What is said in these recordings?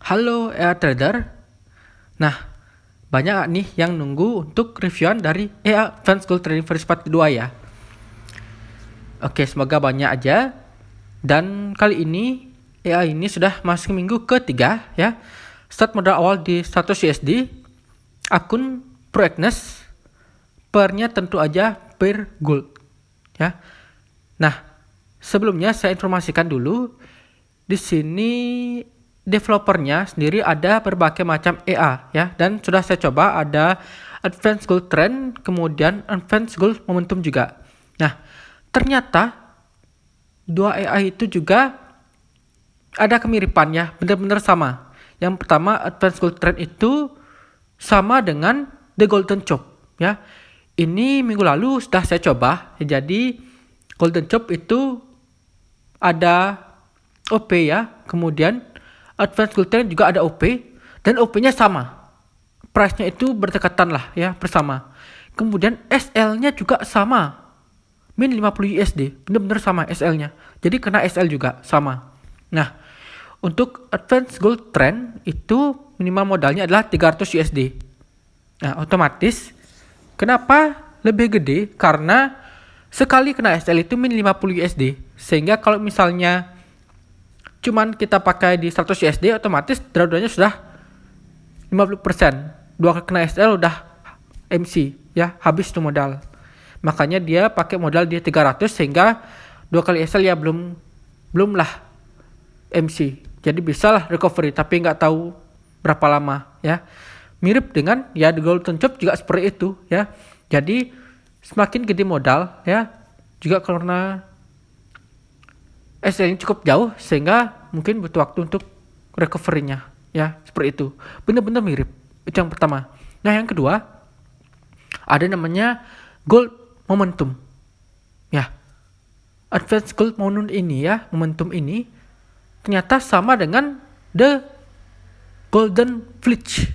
Halo Trader. Nah, banyak nggak nih yang nunggu untuk reviewan dari Advanced Gold Trading versi part kedua ya. Oke, semoga banyak aja. Dan kali ini ini sudah masuk minggu ketiga ya. Start modal awal di 100 USD. Akun Proegnes. Pernya tentu aja per gold ya. Nah, sebelumnya saya informasikan dulu di sini developernya sendiri ada berbagai macam ya, dan sudah saya coba ada Advanced Gold Trend, kemudian Advanced Gold Momentum juga. Nah, ternyata dua itu juga ada kemiripannya, benar-benar sama. Yang pertama, Advanced Gold Trend itu sama dengan The Golden Chop ya. Ini minggu lalu sudah saya coba. Jadi Golden Chop itu ada OP ya, kemudian Advanced Gold Trend juga ada OP, dan OP-nya sama. Price-nya itu berdekatan lah ya, bersama. Kemudian SL-nya juga sama. Min 50 USD, benar-benar sama SL-nya. Jadi kena SL juga sama. Nah, untuk Advanced Gold Trend itu minimal modalnya adalah 300 USD. Nah, otomatis kenapa lebih gede? Karena sekali kena SL itu min 50 USD. Sehingga kalau misalnya cuman kita pakai di 100 USD, otomatis drawdownnya sudah 50%. Dua kali kena SL udah MC ya, habis tuh modal. Makanya dia pakai modal di 300 sehingga dua kali SL ya belum lah MC. Jadi bisa lah recovery, tapi nggak tahu berapa lama ya. Mirip dengan ya The Golden Chop juga seperti itu ya. Jadi semakin gede modal ya, juga karena SL-nya cukup jauh sehingga mungkin butuh waktu untuk recovery-nya ya, seperti itu. Benar-benar mirip. Itu yang pertama. Nah, yang kedua ada namanya Gold Momentum. Ya. Advanced Gold Momentum ini ternyata sama dengan The Golden Fleece.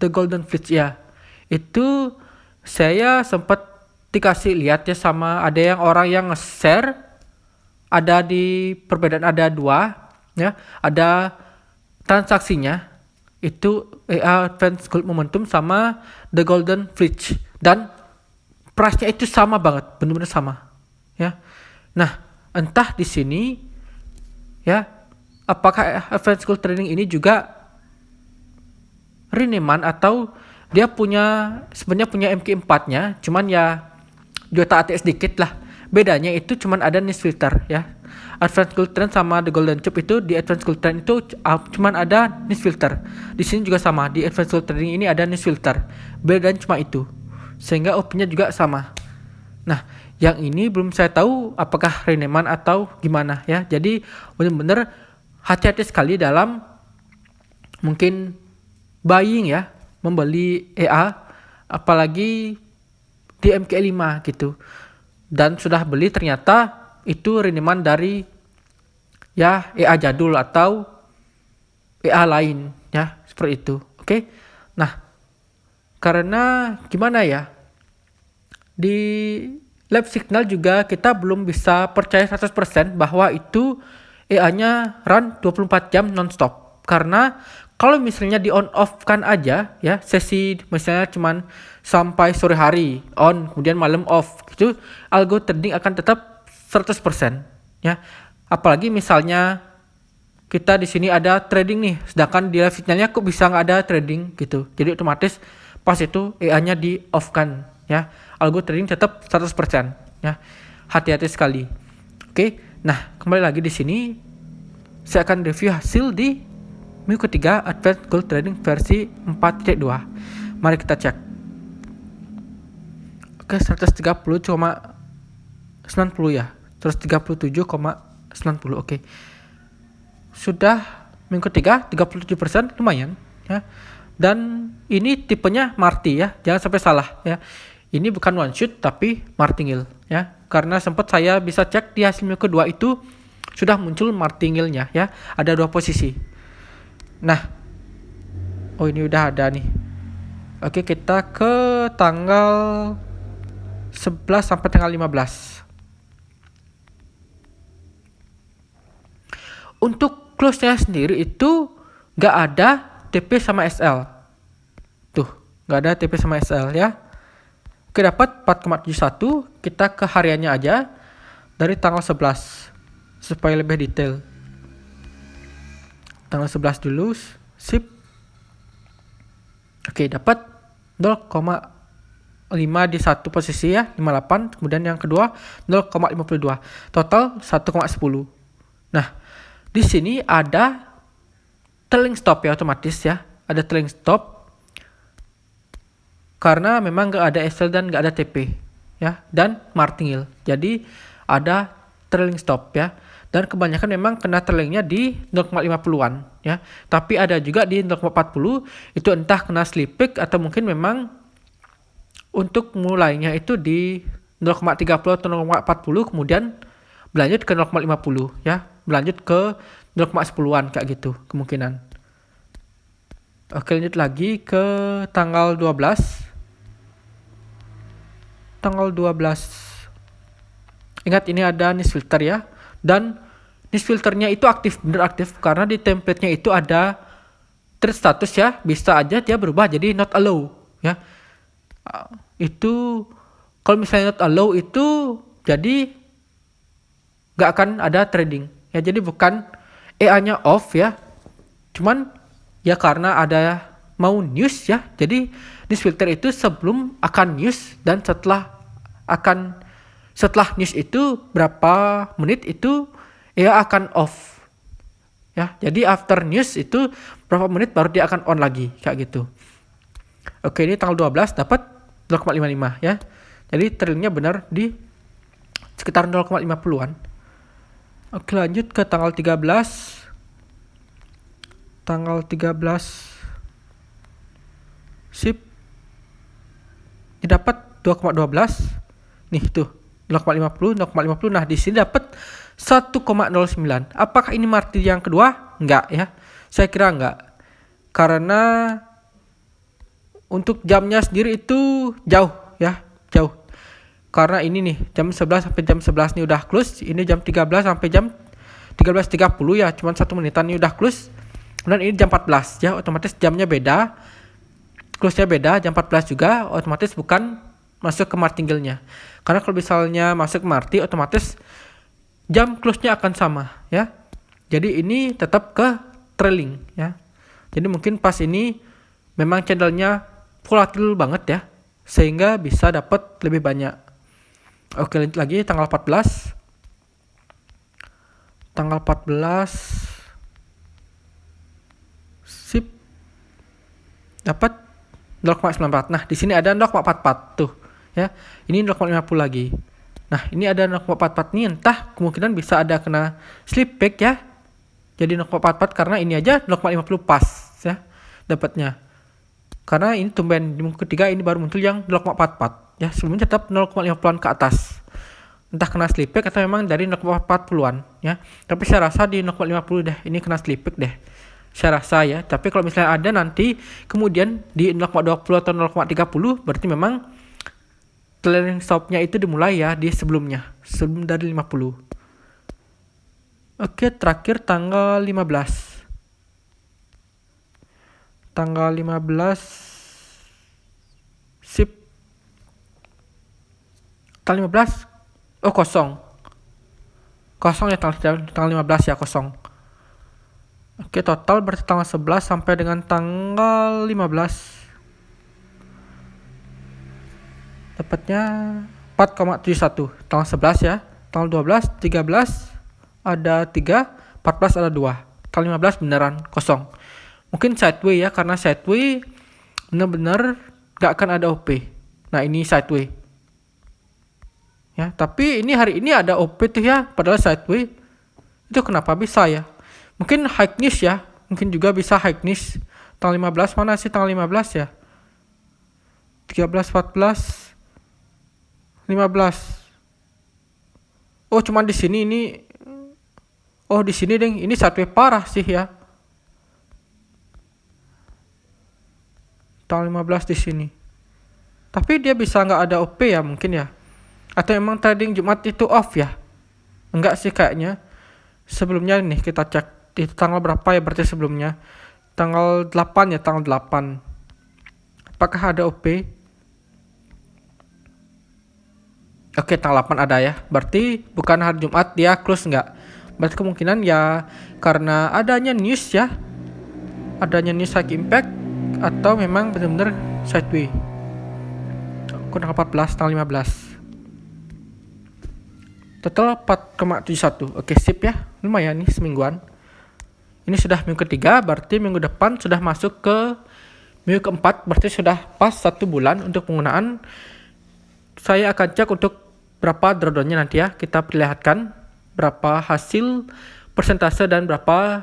The Golden Fleece ya. Itu saya sempat dikasih lihat ya, sama ada yang orang yang nge-share. Ada di perbedaan ada dua ya, ada transaksinya itu Advanced Gold Momentum sama The Golden Fleece, dan price-nya itu sama banget, benar-benar sama ya. Nah, entah di sini ya, apakah Advanced Gold Trading ini juga reneman atau dia sebenarnya punya MQ4-nya, cuman ya juta ATS dikit lah. Bedanya itu cuman ada niche filter ya. Advanced Gold Trend sama The Golden Chop itu, di Advanced Gold Trend itu cuman ada niche filter. Di sini juga sama, di Advanced Gold Trading ini ada niche filter. Bedanya cuma itu. Sehingga OP-nya juga sama. Nah, yang ini belum saya tahu apakah reneman atau gimana ya. Jadi benar-benar hati-hati sekali dalam mungkin buying ya, membeli apalagi di MK5 gitu. Dan sudah beli ternyata itu reneman dari ya jadul atau lain ya, seperti itu. Oke. Nah, karena gimana ya, di live signal juga kita belum bisa percaya 100% bahwa itu nya run 24 jam nonstop. Karena kalau misalnya di on off kan aja ya, sesi misalnya cuman sampai sore hari on, kemudian malam off gitu, algo trading akan tetap 100% ya. Apalagi misalnya kita di sini ada trading nih, sedangkan di live signalnya kok bisa nggak ada trading gitu. Jadi otomatis pas itu nya di off kan ya, algo trading tetap 100% ya. Hati-hati sekali. Oke. Nah, kembali lagi di sini saya akan review hasil di minggu ketiga Advanced Gold Trading versi 4.2. Mari kita cek. Oke, 130,90 ya. 137,90. Oke. Sudah minggu ketiga 37%, lumayan ya. Dan ini tipenya Marti ya. Jangan sampai salah ya. Ini bukan one shoot tapi martingale ya. Karena sempat saya bisa cek di hasil minggu kedua itu sudah muncul martingale-nya ya. Ada dua posisi. Nah, ini udah ada nih. Oke, kita ke tanggal 11 sampai tanggal 15. Untuk close-nya sendiri itu nggak ada TP sama SL. Tuh, nggak ada TP sama SL ya. Oke, dapat 4,71. Kita ke hariannya aja dari tanggal 11 supaya lebih detail. Tanggal 11 dulu, sip. Oke, dapat 0,5 di satu posisi ya, 58. Kemudian yang kedua 0,52. Total 1,10. Nah, di sini ada trailing stop ya, otomatis ya. Ada trailing stop karena memang nggak ada SL dan nggak ada TP ya, dan martingale. Jadi ada trailing stop ya. Dan kebanyakan memang kena trailingnya di 0,50-an ya. Tapi ada juga di 0,40, itu entah kena slip peak atau mungkin memang untuk mulainya itu di 0,30 atau 0,40 kemudian berlanjut ke 0,50 ya. Berlanjut ke 0,10-an kayak gitu kemungkinan. Oke, lanjut lagi ke tanggal 12. Tanggal 12. Ingat ini ada niche filter ya. Dan niche filternya itu aktif, bener aktif. Karena di template-nya itu ada trade status ya. Bisa aja dia berubah jadi not allow ya. Itu kalau misalnya not allow itu jadi gak akan ada trading ya. Jadi bukan EA-nya off ya. Cuman ya karena ada mau news ya. Jadi niche filter itu sebelum akan news dan setelah news itu berapa menit itu ya akan off ya. Jadi after news itu berapa menit baru dia akan on lagi kayak gitu. Oke, ini tanggal 12 dapat 0,55 ya. Jadi trailingnya benar di sekitar 0,50-an. Oke, lanjut ke tanggal 13. Tanggal 13 sip. Ini dapat 2,12. Nih tuh 0,50. Nah, di sini dapat 1,09. Apakah ini martir yang kedua? Enggak ya. Saya kira enggak. Karena untuk jamnya sendiri itu jauh ya, jauh. Karena ini nih jam 11 sampai jam 11 nih udah close. Ini jam 13 sampai jam 13.30 ya, cuma 1 menitan nih udah close. Dan ini jam 14 ya, otomatis jamnya beda. Close-nya beda, jam 14 juga, otomatis bukan masuk ke martingale-nya. Karena kalau misalnya masuk ke marti, otomatis jam close-nya akan sama ya. Jadi ini tetap ke trailing ya. Jadi mungkin pas ini memang channelnya volatil banget ya, sehingga bisa dapat lebih banyak. Oke, lanjut lagi tanggal 14. Tanggal 14 sip. Dapat 0,94. Nah, di sini ada 0,44 tuh ya. Ini 0,50 lagi. Nah, ini ada 0,44 nih, entah kemungkinan bisa ada kena slip back ya. Jadi 0,44 karena ini aja 0,50 pas ya dapatnya. Karena ini tumben di minggu ketiga ini baru muncul yang 0,44 ya. Sebelumnya tetap 0,50-an ke atas. Entah kena slip back atau memang dari 0,40-an ya. Tapi saya rasa di 0,50 deh ini kena slip back deh. Saya rasa ya. Tapi kalau misalnya ada nanti kemudian di 0,20 atau 0,30 berarti memang trailing stop-nya itu dimulai ya di sebelum dari 50. Oke, terakhir tanggal 15. Tanggal 15 sip. Tanggal 15 kosong. Kosong ya tanggal 15 ya, kosong. Oke, total berarti tanggal 11 sampai dengan tanggal 15 dapatnya 4,71. Tanggal 11 ya. Tanggal 12, 13 ada 3, 14 ada 2. Tanggal 15 beneran kosong. Mungkin sideway ya, karena sideway benar-benar gak akan ada OP. Nah, ini sideway. Ya, tapi ini hari ini ada OP tuh ya, padahal sideway. Itu kenapa bisa ya? Mungkin high niche ya, mungkin juga bisa high niche. Tanggal 15 mana sih tanggal 15 ya? 13, 14, 15. Oh, cuman di sini ini. Oh, di sini deng, ini sideway parah sih ya. Tanggal 15 di sini. Tapi dia bisa nggak ada OP ya mungkin ya. Atau emang trading Jumat itu off ya? Enggak sih kayaknya. Sebelumnya nih kita cek di tanggal berapa ya berarti sebelumnya. Tanggal 8 ya, tanggal 8. Apakah ada OP? Oke, tanggal 8 ada ya. Berarti bukan hari Jumat dia close nggak? Berarti kemungkinan ya karena adanya news ya. Adanya news high impact atau memang benar-benar sideway. Tanggal 14, tanggal 15. Total 4,71. Oke, sip ya. Lumayan nih semingguan. Ini sudah minggu ketiga, berarti minggu depan sudah masuk ke minggu keempat, berarti sudah pas 1 bulan untuk penggunaan. Saya akan cek untuk berapa drawdownnya nanti ya. Kita perlihatkan berapa hasil persentase dan berapa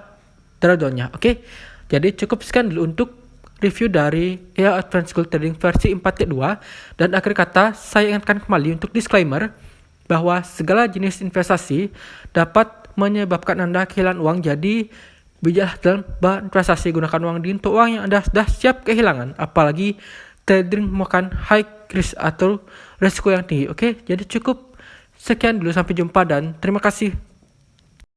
drawdownnya. Oke. Jadi cukup sekian dulu untuk review dari EA Advanced Gold Trading versi 4.2. Dan akhir kata saya ingatkan kembali untuk disclaimer bahwa segala jenis investasi dapat menyebabkan Anda kehilangan uang. Jadi bijaklah dalam berinvestasi, gunakan uang untuk uang yang Anda sudah siap kehilangan, apalagi trading memakan high risk atau risiko yang tinggi. Oke, jadi cukup sekian dulu, sampai jumpa dan terima kasih.